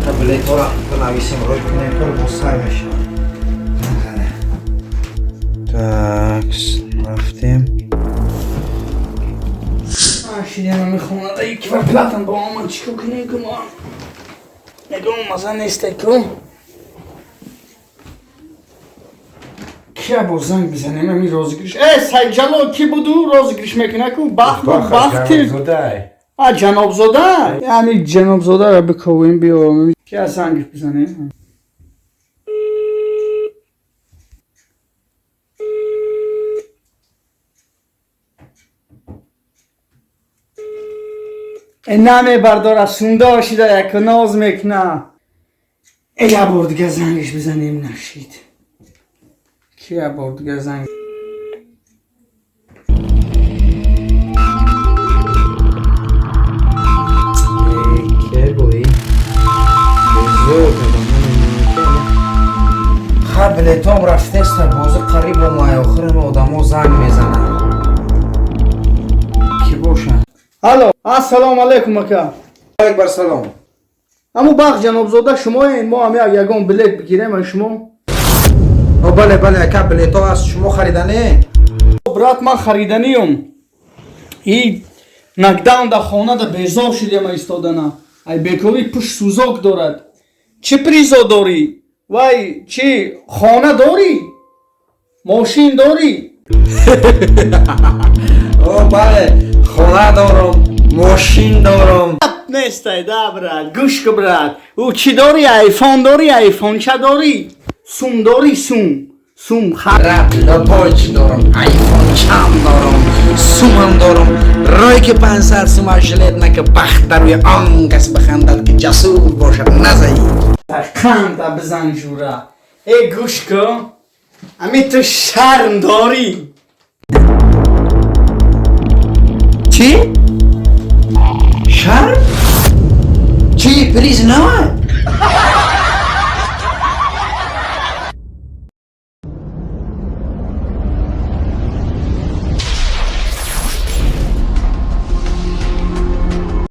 Tabletora понавесим, родные корпус сами еще. Так, رفتیم. شیدیم میخونه دا یکی و پلاتم با من چیکو کنه نگم مزه نیسته که کیا با زنگ بزنیم امی روزگریش سعید جلال کی بودو روزگریش میکنه که بختی جناب زاده یعنی جناب زاده را بکویم بیا کیا زنگش بزنیم نمی برداره سونده شده یک ناز میکنه یه بار دیگه زنگش بزنیم نشید که یه بار دیگه زنگ که بایی بلیتام رفته است بازه قریب و مای آخرم آدم ها زنگ میزنن کی باشن الو السلام علیکم اکا علیکم السلام امو باغ جناب زاده شما این ما هم یگان بلیت بگیریم از شما بله بله اکا بلیت ها از شما خریدنه برات من خریدنیم این نگدان در خانه در بیزار شدیم ایستادنه ای بیکاری پشت سوزاک دارد چه پریزا داری؟ وای چی خانه داری؟ ماشین داری؟ بله خانه دارم ماشین دارم نیسته ده برد گوش که برد او چی داری؟ ایفون داری؟ ایفون چه داری؟ سوم داری؟ سوم خرد لپاچ دارم ایفون چم دارم سومم دارم رای که 500 سوم جلد نکه بخت روی آنگس بخندد که جسور باشد نزایی خند بزن جوره ای گوش که امی تو شرم داری چی؟ شرم؟ چی پلیز نه؟